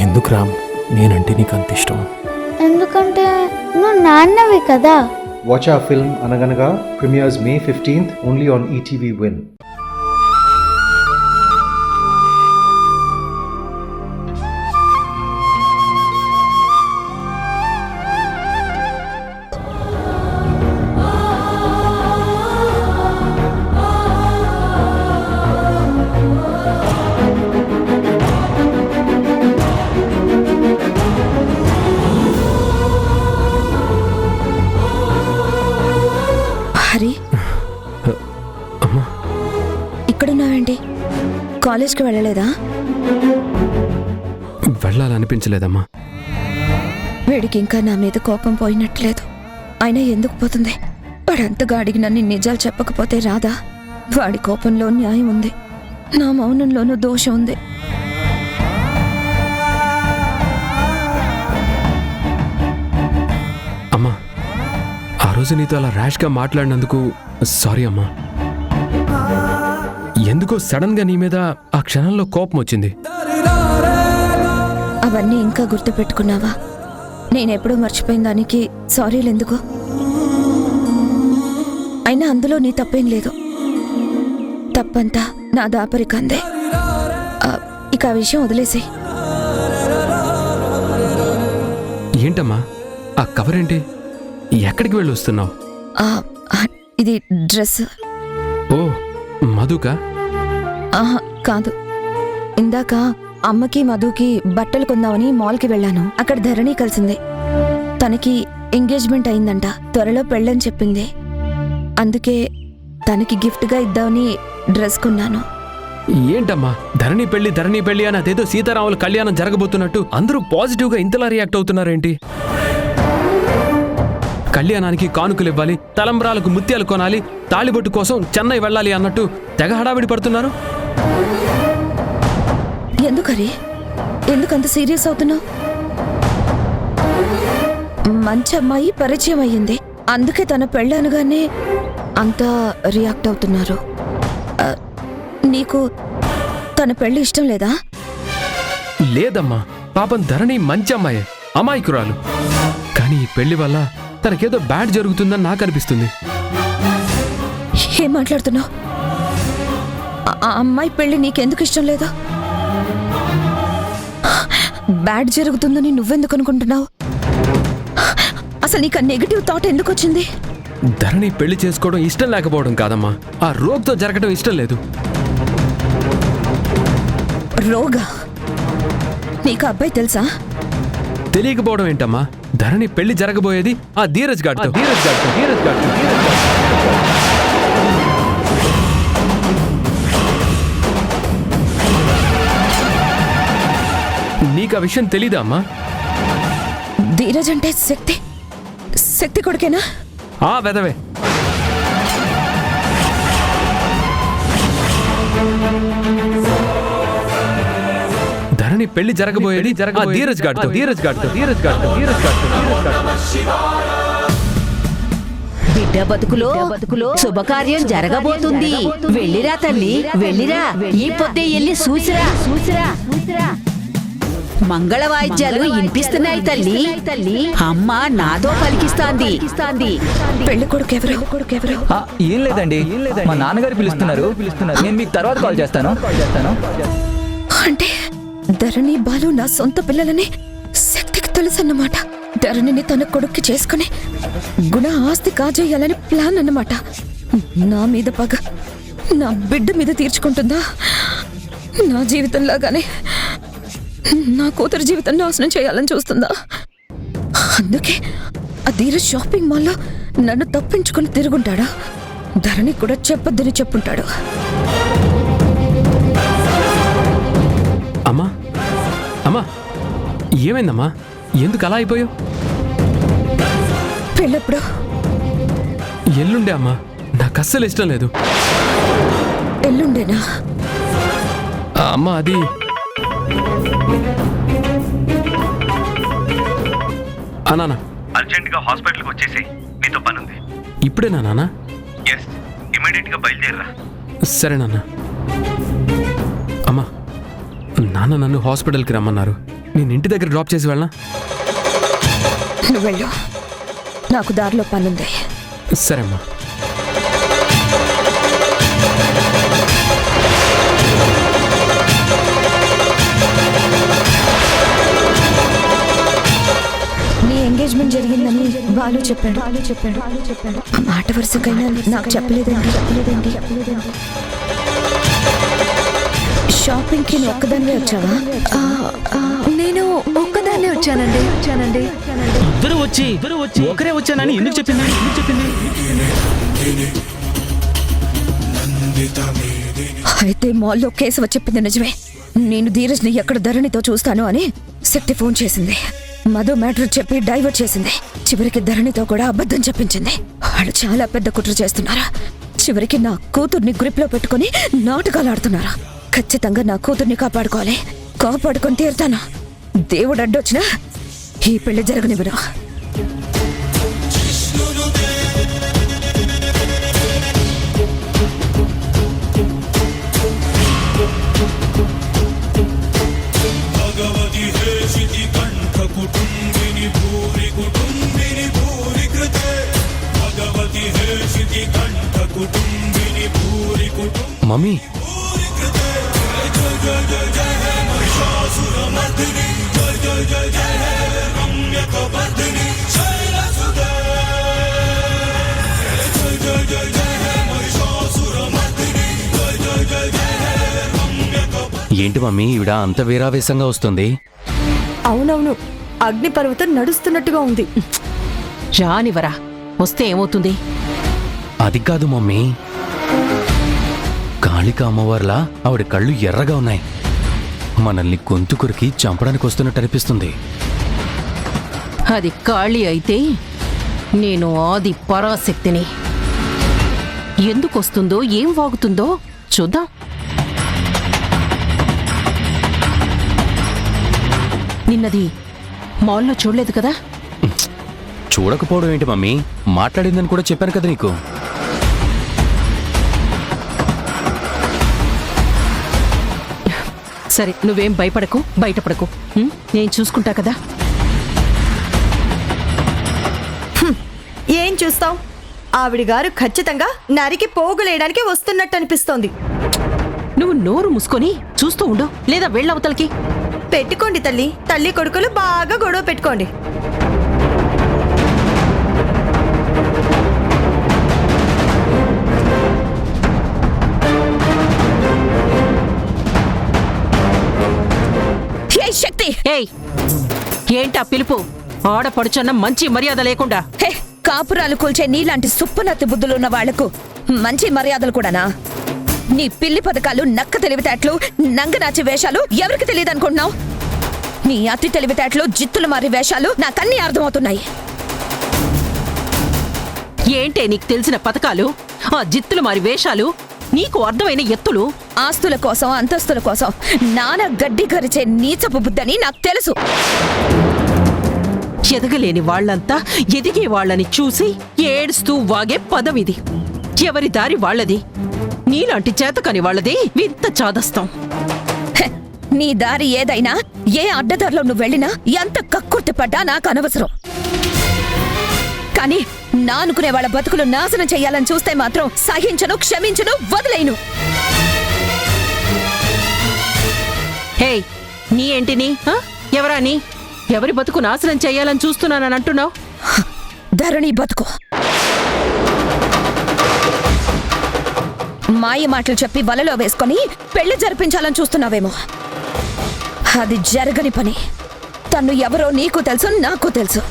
ఎందుకు రామ్ నేనంటే నీకు అంత ఇష్టం? ఎందుకంటే నువ్వు నాన్నవి కదా. Watch our film Anaganaga premieres May 15th only on ETV Win. Hari, అమ్మా ఇక్కడున్నావేంటి? కాలేజ్కి వెళ్ళలేదా? వెళ్ళాలనిపించలేదమ్మా. వీడికి ఇంకా నా మీద కోపం పోయినట్లేదు. అయినా ఎందుకు పోతుంది? వాడంతగా అడిగి నన్ను నిజాలు చెప్పకపోతే రాదా? వాడి కోపంలో న్యాయం ఉంది, నా మౌనంలోనూ దోషం ఉంది. అమ్మా, ఆ రోజు నీతో అలా ర్యాష్గా మాట్లాడినందుకు సారీ అమ్మా. ఎందుకో సడన్గా నీ మీద ఆ క్షణంలో కోపం వచ్చింది. అవన్నీ ఇంకా గుర్తు పెట్టుకున్నావా? నేనెప్పుడూ మర్చిపోయిన దానికి సారీలు ఎందుకు? అయినా అందులో నీ తప్పేం లేదు. తప్పంతా నా దాపరికందే. ఇక ఆ విషయం వదిలేసి. ఏంటమ్మా ఆ కవర్ ఏంటి? ఎక్కడికి వెళ్ళి వస్తున్నావు? ఇది డ్రెస్. ఓ మధుకా? ఆహా కాదు. ఇందాక అమ్మకి మధుకి బట్టలు కొందామని మాల్కి వెళ్ళాను. అక్కడ ధరణి కలిసింది. తనకి ఎంగేజ్మెంట్ అయిందంట, త్వరలో పెళ్ళని చెప్పింది. అందుకే తనకి గిఫ్ట్గా ఇద్దామని డ్రెస్ కొన్నాను. ఏంటమ్మా ధరణి పెళ్లి అని అదేదో సీతారాముల కళ్యాణం జరగబోతున్నట్టు అందరూ పాజిటివ్గా ఇంతలా రియాక్ట్ అవుతున్నారేంటి? కళ్యాణానికి కానుకలు ఇవ్వాలి, తలంబ్రాలకు ముత్యాలు కొనాలి, తాళిబొట్టు కోసం చెన్నై వెళ్ళాలి అన్నట్టు తెగ హడావిడి పడుతున్నారు. ఎందుకరి? ఎందుకంత సీరియస్ అవుతున్నావు? మంచి అమ్మాయి పరిచయం అయ్యింది, అందుకే తన పెళ్ళనగానే అంత రియాక్ట్ అవుతున్నారు. నీకు తన పెళ్లి ఇష్టం లేదా? లేదమ్మా, పాపం ధరణి మంచి అమ్మాయే, అమాయకురాలు. కానీ ఈ పెళ్లి వల్ల తనకేదో బ్యాడ్ జరుగుతుందని నాకు అనిపిస్తుంది. ఏం మాట్లాడుతున్నావు? ఆ అమ్మాయి పెళ్లి నీకెందుకు ఇష్టం లేదా? బ్యాడ్ జరుగుతుందని నువ్వెందుకు అనుకుంటున్నావు? అసలు నీకు ఆ నెగిటివ్ థాట్ ఎందుకు వచ్చింది? ధరణి పెళ్లి చేసుకోవడం ఇష్టం లేకపోవడం కాదమ్మా, ఆ రోగ్తో జరగడం ఇష్టం లేదు. రోగా? నీకు అబ్బాయి తెలుసా? తెలియకపోవడం ఏంటమ్మా, ధరణి పెళ్లి జరగబోయేది ఆ ధీరజ్ గాడితో. నీకు ఆ విషయం తెలీదా అమ్మా? ధీరజ్ అంటే శక్తి కొడుకేనా? ఆ వెదవే. ధరణి పెళ్లి జరగబోయేది ఆ ధీరజ్ గాడితో. బిడ్డ బతుకులో శుభకార్యం జరగబోతుంది. వెళ్ళిరా తల్లి, వెళ్ళిరా. ఈ పొద్దే ఎల్లి చూసిరా. మంగళ వాయిద్యాలు వినిపిస్తున్నాయి తల్లి. అమ్మ నాతో పలికిస్తాంది. పెళ్లి కొడుకు ఎవరు? ఏం లేదండి, మా నాన్నగారు పిలుస్తున్నారు. నేను మీకు తర్వాత కాల్ చేస్తాను. అంటే ధరణి బాలు నా సొంత పిల్లలని శక్తికి తెలుసన్నమాట. ధరణిని తన కొడుక్కి చేసుకుని గుణ ఆస్తి కాజేయాలని ప్లాన్ అన్నమాట. నా మీద పగ నా బిడ్డ మీద తీర్చుకుంటుందా? నా జీవితంలాగానే నా కూతురు జీవితం నాశనం చేయాలని చూస్తుందా? అందుకే ఆ ధీరజ్ షాపింగ్ మాల్లో నన్ను తప్పించుకుని తిరుగుంటాడా? ధరణి కూడా చెప్పొద్దని చెప్పుంటాడు. అమ్మా ఏమైందమ్మా, ఎందుకు అలా అయిపోయావు? పెళ్ళప్పుడు? ఎల్లుండే అమ్మా, నాకు అస్సలు ఇష్టం లేదు. ఎల్లుండేనా? అమ్మా అది నాన్న అర్జెంటుగా హాస్పిటల్కి వచ్చేసి నీతో పనుంది. ఇప్పుడేనా నాన్న? ఎస్, ఇమీడియట్గా బయలుదేరరా. సరే నాన్న. అమ్మా నాన్న నన్ను హాస్పిటల్కి రమ్మన్నారు, నేను ఇంటి దగ్గర డ్రాప్ చేసి వెళ్ళనా? నువ్వు వెళ్ళు, నాకు దారిలో పనుంది. సరే అమ్మా. నీ ఎంగేజ్మెంట్ జరిగిందని బాలు చెప్పాడు. ఆ మాట వరుసకైనా నాకు చెప్పలేదండి. షాపింగ్కి నువ్వు ఒక్కదానివే వచ్చావా? నేను ఒక్కదాన్నే వచ్చానండి. ఇద్దరు వచ్చి ఒకరే వచ్చానని ఎందుకు చెప్పింది? అయితే మాల్లో కేశవ చెప్పింది నిజమే. నేను ధీరజ్ని ఎక్కడ ధరణితో చూస్తాను అని శక్తి ఫోన్ చేసింది. మధు మ్యాటర్ చెప్పి డైవర్ట్ చేసింది. చివరికి ధరణితో కూడా అబద్ధం చెప్పించింది. వాళ్ళు చాలా పెద్ద కుట్ర చేస్తున్నారు. చివరికి నా కూతుర్ని గ్రిప్ లో పెట్టుకుని నాటకాలు ఆడుతున్నారు. ఖచ్చితంగా నా కూతుర్ని కాపాడుకొని తీరుతాను. దేవుడు అడ్డొచ్చినా ఈ పెళ్లి జరగనివ్వను. మమ్మీ, ఏంటి మమ్మీ ఈవిడ అంత వీరావేశంగా వస్తుంది? అవునవును, అగ్నిపర్వతం నడుస్తున్నట్టుగా ఉంది. రానివరా, వస్తే ఏమవుతుంది? అది కాదు మమ్మీ, కాళిక అమ్మవార్లా ఆవిడ కళ్ళు ఎర్రగా ఉన్నాయి. మనల్ని గొంతు కొరికి చంపడానికి వస్తున్నట్టు అనిపిస్తుంది. అది కాళీ అయితే నేను ఆది పరాశక్తిని. ఎందుకు వస్తుందో ఏం వాగుతుందో చూద్దాం. నిన్నది మాల్లో చూడలేదు కదా? చూడకపోవడం ఏంటి మమ్మీ, మాట్లాడిందని కూడా చెప్పాను కదా నీకు. సరే, నువ్వేం బయటపడకు. నేను చూసుకుంటా కదా. ఏం చూస్తావ్? ఆవిడ గారు ఖచ్చితంగా నరికి పోగులేయడానికి వస్తున్నట్టు అనిపిస్తోంది. నువ్వు నోరు మూసుకొని చూస్తూ ఉండు, లేదా వెళ్ళవతలకి. పెట్టుకోండి తల్లి కొడుకులు బాగా గొడవ పెట్టుకోండి. శక్తి, ఏంటా పిలుపు? ఆడపడుచన్న మంచి మర్యాద లేకుండా. కాపురాలు కూల్చే నీలాంటి సుప్పనత్తి బుద్ధులున్న వాళ్లకు మంచి మర్యాదలు కూడానా? నీ పిల్లి పథకాలు, నక్క తెలివితేటలు, నంగనాచి వేషాలు ఎవరికి తెలియదు అనుకుంటున్నావు? నీ అతి తెలివితేటలు, జిత్తులు మారి వేషాలు నాకన్నీ అర్థమవుతున్నాయి. ఏంటే నీకు తెలిసిన పథకాలు, ఆ జిత్తులు మారి వేషాలు, నీకు అర్థమైన ఎత్తులు? ఆస్తుల కోసం, అంతస్తుల కోసం నాన్న గడ్డి గరిచే నీచపు బుద్ధని నాకు తెలుసు. ఎదగలేని వాళ్లంతా ఎదిగే వాళ్ళని చూసి ఏడుస్తూ వాగే పదమిది. ఎవరి దారి వాళ్లది. నీలాంటి చేతకాని వాళ్ళది వింత చాదస్తాం. నీ దారి ఏదైనా, ఏ అడ్డదారిలో నువ్వు వెళ్ళినా, ఎంత కక్కుర్తి పడ్డా నాకు అనవసరం. కానీ నా అనుకునే వాళ్ళ బతుకులు నాశనం చెయ్యాలని చూస్తే మాత్రం సహించను, క్షమించను, వదిలేను. హే, నీ ఏంటిని? ఎవరా నీ? ఎవరి బతుకు నాశనం చెయ్యాలని చూస్తున్నానని అంటున్నావు? ధరణి బతుకు. మాయ మాటలు చెప్పి వలలో వేసుకొని పెళ్లి జరిపించాలని చూస్తున్నావేమో. అది జరగని పని. తను ఎవరో నీకు తెలుసు, నాకు తెలుసు.